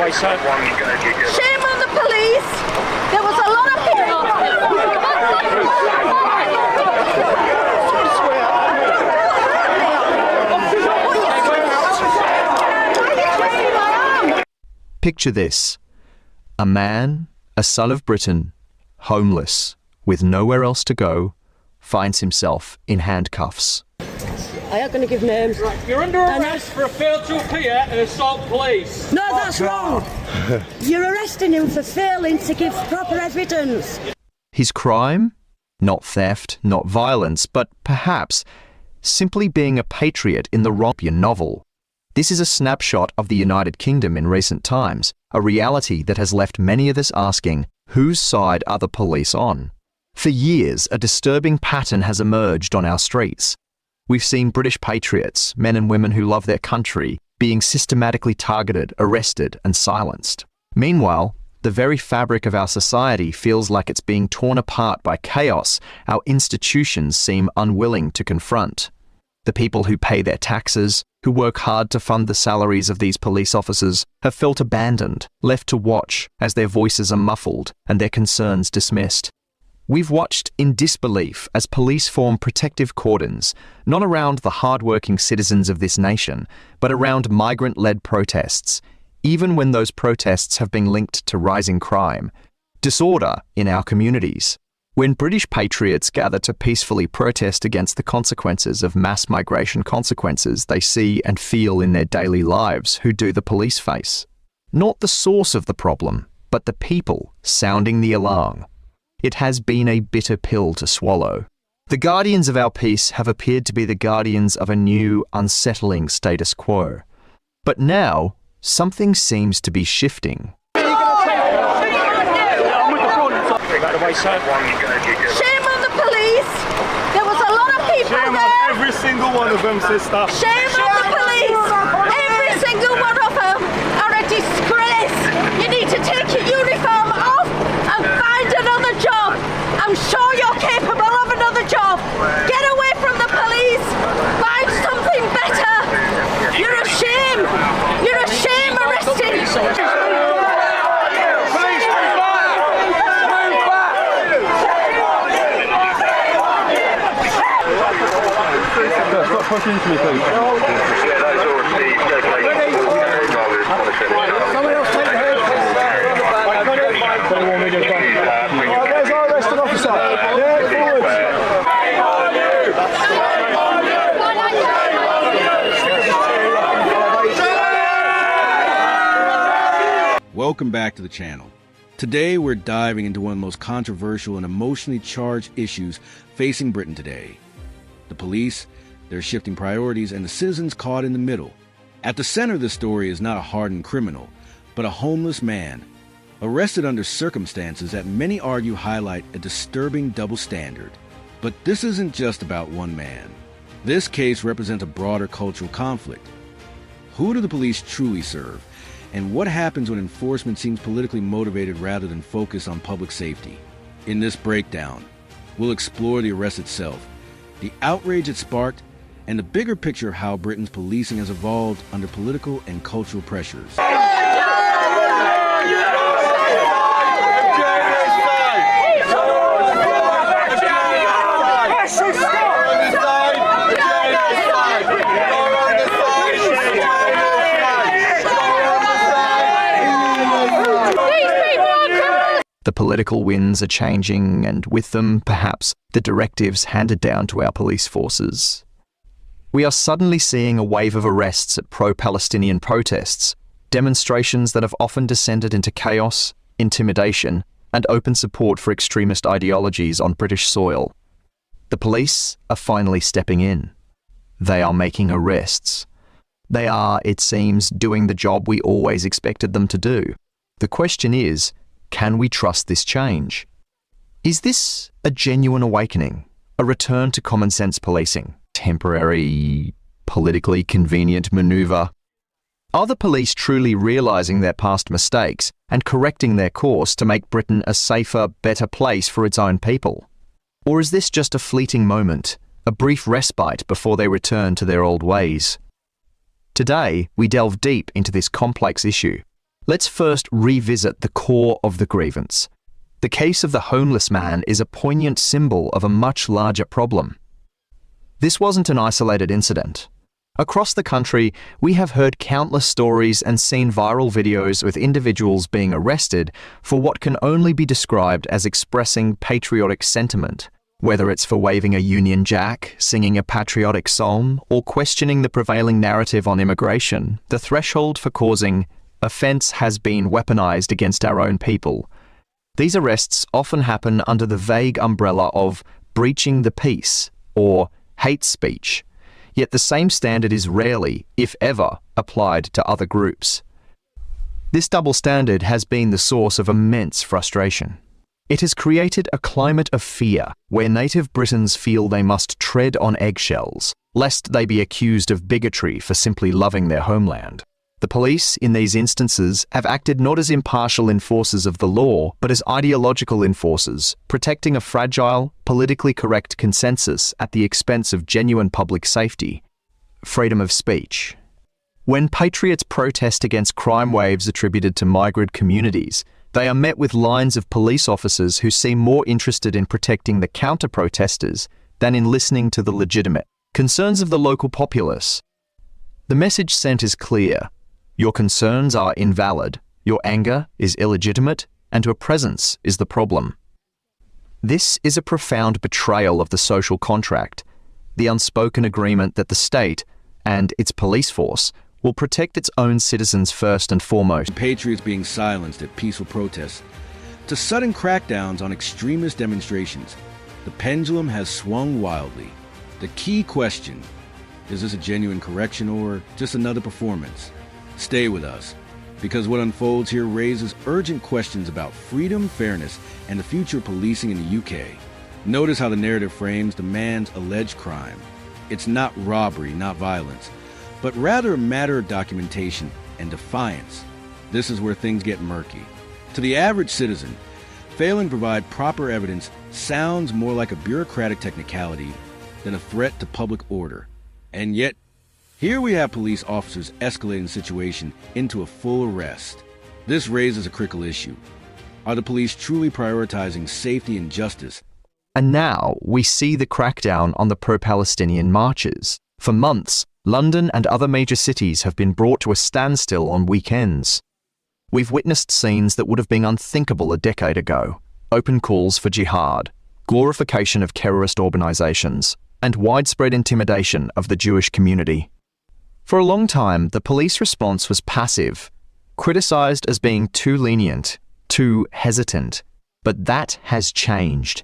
way, sir. Shame on the police. There was a lot of Picture this. A man, a son of Britain, homeless, with nowhere else to go, finds himself in handcuffs. I ain't going to give names. You're under arrest for a failure to appear and assault police. No, that's wrong. You're arresting him for failing to give proper evidence. His crime? Not theft, not violence, but perhaps simply being a patriot in the Rompian novel. This is a snapshot of the United Kingdom in recent times, a reality that has left many of us asking, whose side are the police on? For years, a disturbing pattern has emerged on our streets. We've seen British patriots, men and women who love their country, being systematically targeted, arrested, and silenced. Meanwhile, the very fabric of our society feels like it's being torn apart by chaos our institutions seem unwilling to confront. The people who pay their taxes, who work hard to fund the salaries of these police officers, have felt abandoned, left to watch as their voices are muffled and their concerns dismissed. We've watched in disbelief as police form protective cordons, not around the hard-working citizens of this nation, but around migrant-led protests, even when those protests have been linked to rising crime, disorder in our communities. When British patriots gather to peacefully protest against the consequences of mass migration consequences they see and feel in their daily lives, who do the police face? Not the source of the problem, but the people sounding the alarm. It has been a bitter pill to swallow. The guardians of our peace have appeared to be the guardians of a new, unsettling status quo. But now, something seems to be shifting. Shame on the police. There was a lot of people Shame there. on every single one of them, sister. Shame on the police. Every single one of them are a disgrace. You need to take your uniform off and find another job. I'm sure you're capable of another job. Get away from the police. Find something better. You're a shame. You're a shame arresting. Stop pushing into me, please. Someone else take the head. Where's our arresting officer? Welcome back to the channel. Today we're diving into one of the most controversial and emotionally charged issues facing Britain today. The police, their shifting priorities, and the citizens caught in the middle. At the center of the story is not a hardened criminal, but a homeless man, arrested under circumstances that many argue highlight a disturbing double standard. But this isn't just about one man. This case represents a broader cultural conflict. Who do the police truly serve? And what happens when enforcement seems politically motivated rather than focused on public safety? In this breakdown, we'll explore the arrest itself, the outrage it sparked, and the bigger picture of how Britain's policing has evolved under political and cultural pressures. The political winds are changing, and with them, perhaps, the directives handed down to our police forces. We are suddenly seeing a wave of arrests at pro-Palestinian protests, demonstrations that have often descended into chaos, intimidation, and open support for extremist ideologies on British soil. The police are finally stepping in. They are making arrests. They are, it seems, doing the job we always expected them to do. The question is, can we trust this change? Is this a genuine awakening, a return to common sense policing, temporary, politically convenient maneuver? Are the police truly realizing their past mistakes and correcting their course to make Britain a safer, better place for its own people? Or is this just a fleeting moment, a brief respite before they return to their old ways? Today, we delve deep into this complex issue, Let's first revisit the core of the grievance. The case of the homeless man is a poignant symbol of a much larger problem. This wasn't an isolated incident. Across the country, we have heard countless stories and seen viral videos with individuals being arrested for what can only be described as expressing patriotic sentiment, whether it's for waving a Union Jack, singing a patriotic psalm, or questioning the prevailing narrative on immigration. The threshold for causing offense has been weaponized against our own people. These arrests often happen under the vague umbrella of breaching the peace or hate speech. Yet the same standard is rarely, if ever, applied to other groups. This double standard has been the source of immense frustration. It has created a climate of fear where native Britons feel they must tread on eggshells, lest they be accused of bigotry for simply loving their homeland. The police, in these instances, have acted not as impartial enforcers of the law, but as ideological enforcers, protecting a fragile, politically correct consensus at the expense of genuine public safety. Freedom of speech. When patriots protest against crime waves attributed to migrant communities, they are met with lines of police officers who seem more interested in protecting the counter-protesters than in listening to the legitimate concerns of the local populace. The message sent is clear. Your concerns are invalid, your anger is illegitimate, and your presence is the problem. This is a profound betrayal of the social contract, the unspoken agreement that the state and its police force will protect its own citizens first and foremost. Patriots being silenced at peaceful protests, to sudden crackdowns on extremist demonstrations, the pendulum has swung wildly. The key question, is this a genuine correction or just another performance? Stay with us, because what unfolds here raises urgent questions about freedom, fairness, and the future of policing in the UK. Notice how the narrative frames the man's alleged crime. It's not robbery, not violence, but rather a matter of documentation and defiance. This is where things get murky. To the average citizen, failing to provide proper evidence sounds more like a bureaucratic technicality than a threat to public order. And yet, here we have police officers escalating the situation into a full arrest. This raises a critical issue. Are the police truly prioritizing safety and justice? And now we see the crackdown on the pro-Palestinian marches. For months, London and other major cities have been brought to a standstill on weekends. We've witnessed scenes that would have been unthinkable a decade ago. Open calls for jihad, glorification of terrorist organizations, and widespread intimidation of the Jewish community. For a long time, the police response was passive, criticized as being too lenient, too hesitant. But that has changed.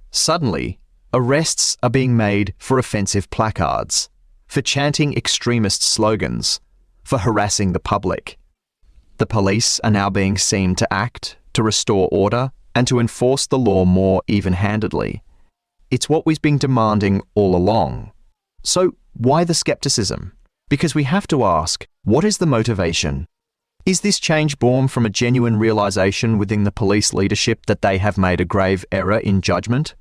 Suddenly, arrests are being made for offensive placards, for chanting extremist slogans, for harassing the public. The police are now being seen to act, to restore order, and to enforce the law more even-handedly. It's what we've been demanding all along. So why the skepticism? Because we have to ask, what is the motivation? Is this change born from a genuine realization within the police leadership that they have made a grave error in judgment?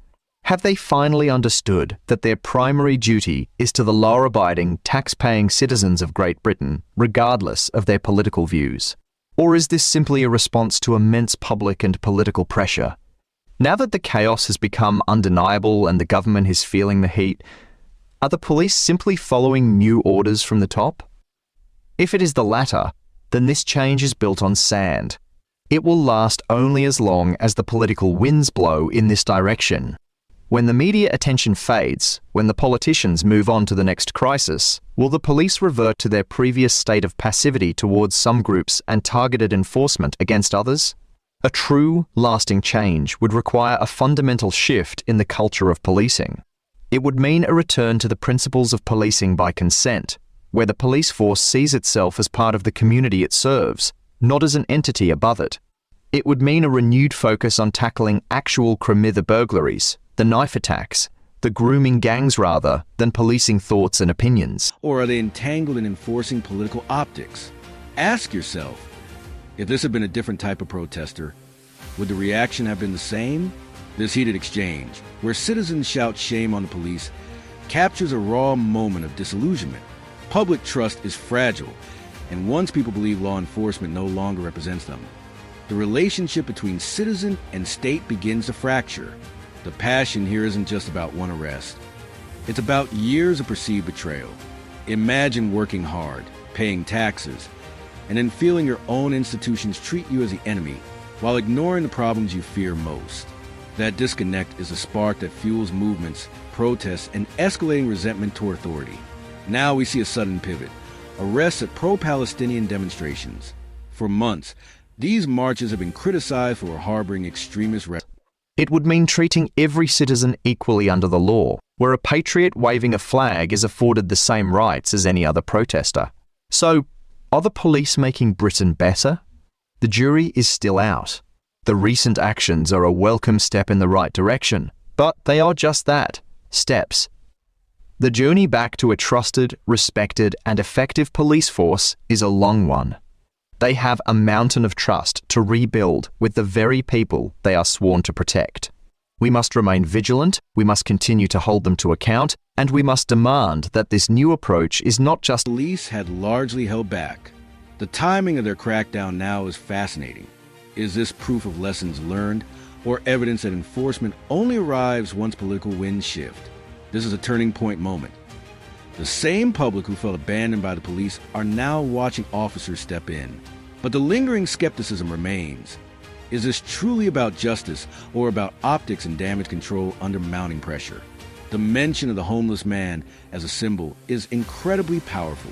Have they finally understood that their primary duty is to the law-abiding, tax-paying citizens of Great Britain, regardless of their political views? Or is this simply a response to immense public and political pressure? Now that the chaos has become undeniable and the government is feeling the heat, are the police simply following new orders from the top? If it is the latter, then this change is built on sand. It will last only as long as the political winds blow in this direction. When the media attention fades, when the politicians move on to the next crisis, will the police revert to their previous state of passivity towards some groups and targeted enforcement against others? A true, lasting change would require a fundamental shift in the culture of policing. It would mean a return to the principles of policing by consent, where the police force sees itself as part of the community it serves, not as an entity above it. It would mean a renewed focus on tackling actual criminal burglaries, the knife attacks, the grooming gangs rather than policing thoughts and opinions. Or are they entangled in enforcing political optics? Ask yourself, if this had been a different type of protester, would the reaction have been the same? This heated exchange, where citizens shout shame on the police, captures a raw moment of disillusionment. Public trust is fragile, And once people believe law enforcement no longer represents them, the relationship between citizen and state begins to fracture. The passion here isn't just about one arrest. It's about years of perceived betrayal. Imagine working hard, paying taxes, and then feeling your own institutions treat you as the enemy while ignoring the problems you fear most. That disconnect is a spark that fuels movements, protests, and escalating resentment toward authority. Now we see a sudden pivot. Arrests at pro-Palestinian demonstrations. For months, these marches have been criticized for harboring extremist rhetoric. It would mean treating every citizen equally under the law, where a patriot waving a flag is afforded the same rights as any other protester. So, are the police making Britain better? The jury is still out. The recent actions are a welcome step in the right direction, but they are just that, steps. The journey back to a trusted, respected, and effective police force is a long one. They have a mountain of trust to rebuild with the very people they are sworn to protect. We must remain vigilant, we must continue to hold them to account, and we must demand that this new approach is not just... Police had largely held back. The timing of their crackdown now is fascinating. Is this proof of lessons learned, or evidence that enforcement only arrives once political winds shift? This is a turning point moment. The same public who felt abandoned by the police are now watching officers step in. But the lingering skepticism remains. Is this truly about justice or about optics and damage control under mounting pressure? The mention of the homeless man as a symbol is incredibly powerful.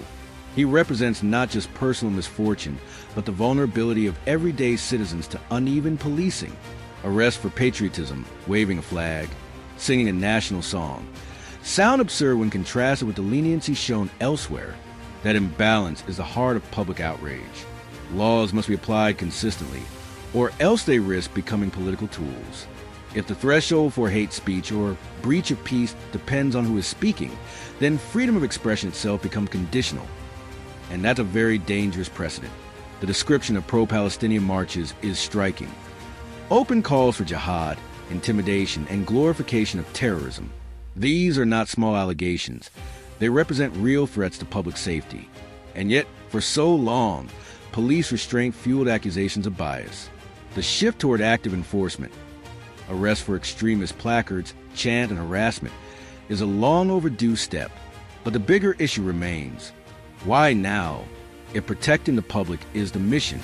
He represents not just personal misfortune, but the vulnerability of everyday citizens to uneven policing. Arrest for patriotism, waving a flag, singing a national song, sound absurd when contrasted with the leniency shown elsewhere. That imbalance is the heart of public outrage. Laws must be applied consistently, or else they risk becoming political tools. If the threshold for hate speech or breach of peace depends on who is speaking, then freedom of expression itself becomes conditional. And that's a very dangerous precedent. The description of pro-Palestinian marches is striking. Open calls for jihad, intimidation, and glorification of terrorism. These are not small allegations. They represent real threats to public safety. And yet, for so long, police restraint fueled accusations of bias. The shift toward active enforcement, arrest for extremist placards, chant, and harassment, is a long overdue step. But the bigger issue remains. Why now? If protecting the public is the mission,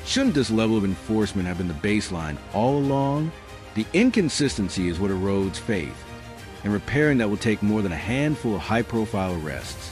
shouldn't this level of enforcement have been the baseline all along? The inconsistency is what erodes faith, and repairing that will take more than a handful of high-profile arrests.